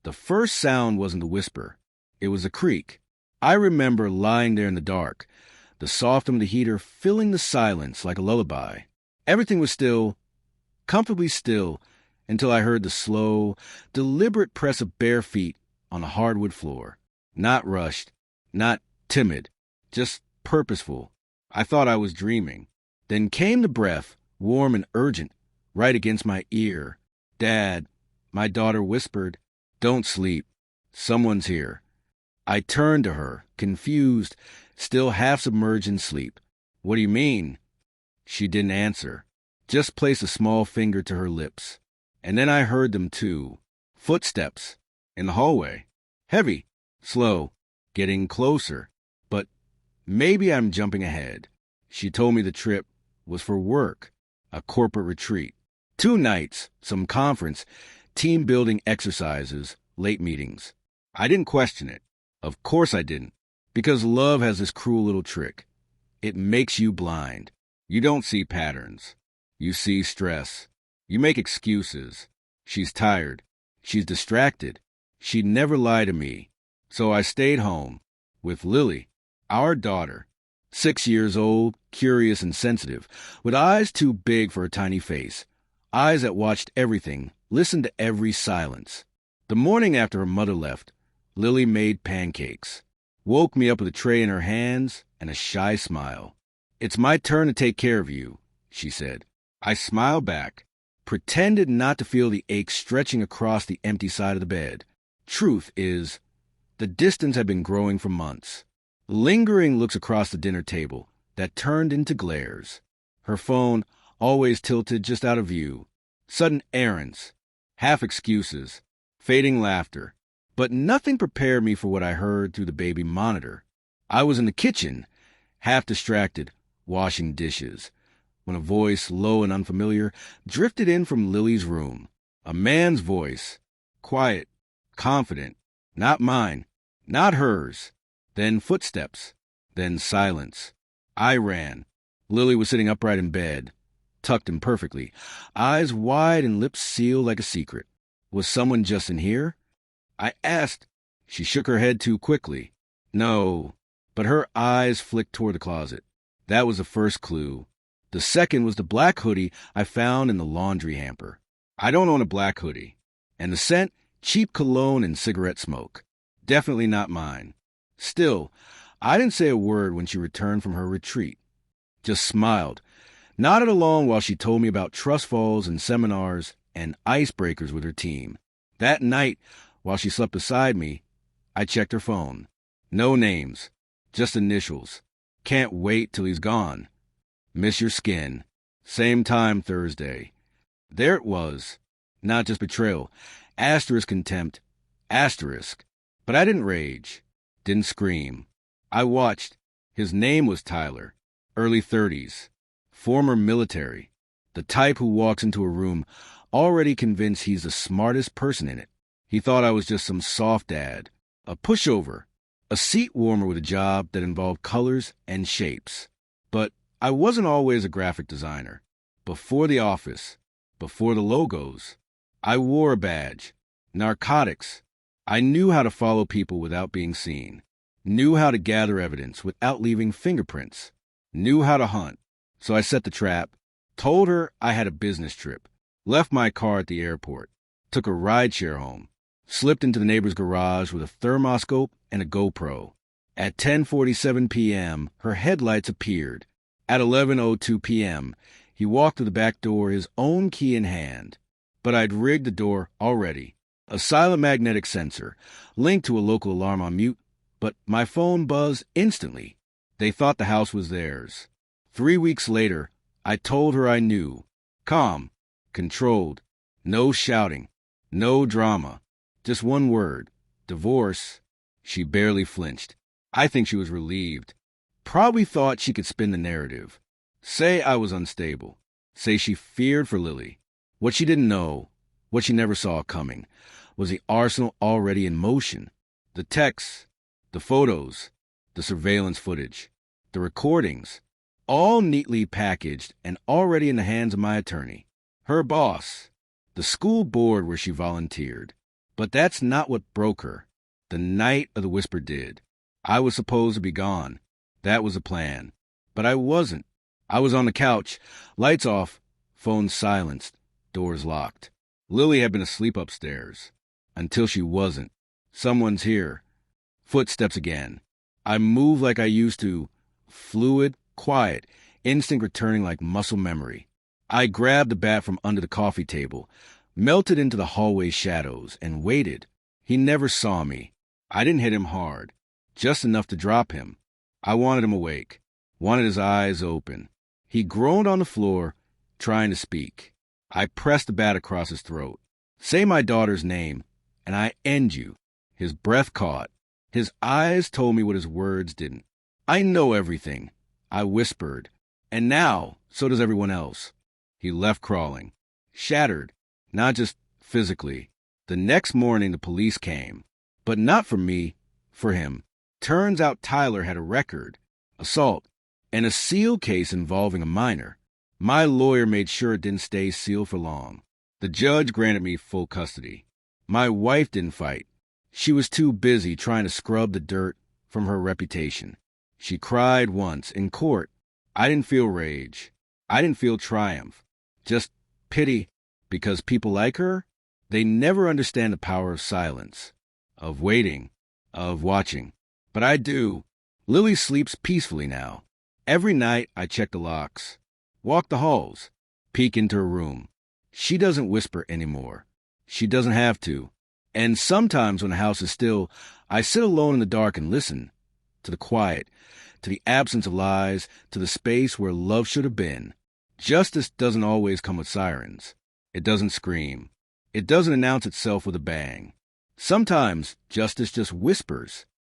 The first sound wasn't the whisper. It was a creak. I remember lying there in the dark, the soft hum of the heater filling the silence like a lullaby. Everything was still, comfortably still, until I heard the slow, deliberate press of bare feet on the hardwood floor. Not rushed, not timid, just purposeful. I thought I was dreaming. Then came the breath, warm and urgent, right against my ear. "Dad," my daughter whispered, "don't sleep. Someone's here." I turned to her, confused, still half submerged in sleep. "What do you mean?" She didn't answer, just placed a small finger to her lips. And then I heard them too. Footsteps. In the hallway. Heavy. Slow. Getting closer. But maybe I'm jumping ahead. She told me the trip was for work. A corporate retreat. 2 nights, some conference, team-building exercises, late meetings. I didn't question it. Of course I didn't. Because love has this cruel little trick. It makes you blind. You don't see patterns. You see stress. You make excuses. She's tired. She's distracted. She'd never lie to me. So I stayed home with Lily, our daughter, 6 years old, curious and sensitive, with eyes too big for her tiny face, eyes that watched everything, listened to every silence. The morning after her mother left, Lily made pancakes, woke me up with a tray in her hands and a shy smile. "It's my turn to take care of you," she said. I smiled back, pretended not to feel the ache stretching across the empty side of the bed. Truth is, the distance had been growing for months. Lingering looks across the dinner table that turned into glares. Her phone always tilted just out of view. Sudden errands, half excuses, fading laughter. But nothing prepared me for what I heard through the baby monitor. I was in the kitchen, half distracted, washing dishes, when a voice, low and unfamiliar, drifted in from Lily's room. A man's voice, quiet, confident, not mine, not hers. Then footsteps, then silence. I ran. Lily was sitting upright in bed, tucked in perfectly, eyes wide and lips sealed like a secret. Was someone just in here? I asked. She shook her head too quickly. No, but her eyes flicked toward the closet. That was the first clue. The second was the black hoodie I found in the laundry hamper. I don't own a black hoodie. And the scent, cheap cologne and cigarette smoke. Definitely not mine. Still, I didn't say a word when she returned from her retreat. Just smiled, nodded along while she told me about trust falls and seminars and icebreakers with her team. That night, while she slept beside me, I checked her phone. No names, just initials. Can't wait till he's gone. Miss your skin. Same time Thursday. There it was. Not just betrayal. Asterisk contempt. Asterisk. But I didn't rage. Didn't scream. I watched. His name was Tyler. Early 30s. Former military. The type who walks into a room already convinced he's the smartest person in it. He thought I was just some soft dad. A pushover. A seat warmer with a job that involved colors and shapes. But I wasn't always a graphic designer. Before the office, before the logos, I wore a badge. Narcotics. I knew how to follow people without being seen. Knew how to gather evidence without leaving fingerprints. Knew how to hunt. So I set the trap, told her I had a business trip, left my car at the airport, took a rideshare home, slipped into the neighbor's garage with a thermoscope and a GoPro. At 10:47 p.m., her headlights appeared. At 11:02 p.m., he walked to the back door, his own key in hand. But I'd rigged the door already. A silent magnetic sensor, linked to a local alarm on mute, but my phone buzzed instantly. They thought the house was theirs. 3 weeks later, I told her I knew. Calm, controlled, no shouting, no drama. Just one word, divorce. She barely flinched. I think she was relieved. Probably thought she could spin the narrative. Say I was unstable. Say she feared for Lily. What she didn't know, what she never saw coming, was the arsenal already in motion. The texts, the photos, the surveillance footage, the recordings, all neatly packaged and already in the hands of my attorney. Her boss, the school board where she volunteered. But that's not what broke her. The night of the whisper did. I was supposed to be gone. That was the plan. But I wasn't. I was on the couch, lights off, phone silenced, doors locked. Lily had been asleep upstairs. Until she wasn't. Someone's here. Footsteps again. I moved like I used to. Fluid, quiet, instinct returning like muscle memory. I grabbed the bat from under the coffee table, melted into the hallway shadows, and waited. He never saw me. I didn't hit him hard, just enough to drop him. I wanted him awake, wanted his eyes open. He groaned on the floor, trying to speak. I pressed the bat across his throat. Say my daughter's name, and I end you. His breath caught. His eyes told me what his words didn't. I know everything, I whispered. And now, so does everyone else. He left crawling. Shattered, not just physically. The next morning the police came. But not for me, for him. Turns out Tyler had a record, assault, and a sealed case involving a minor. My lawyer made sure it didn't stay sealed for long. The judge granted me full custody. My wife didn't fight. She was too busy trying to scrub the dirt from her reputation. She cried once in court. I didn't feel rage. I didn't feel triumph. Just pity, because people like her, they never understand the power of silence, of waiting, of watching. But I do. Lily sleeps peacefully now. Every night I check the locks, walk the halls, peek into her room. She doesn't whisper anymore. She doesn't have to. And sometimes when the house is still, I sit alone in the dark and listen to the quiet, to the absence of lies, to the space where love should have been. Justice doesn't always come with sirens. It doesn't scream. It doesn't announce itself with a bang. Sometimes justice just whispers.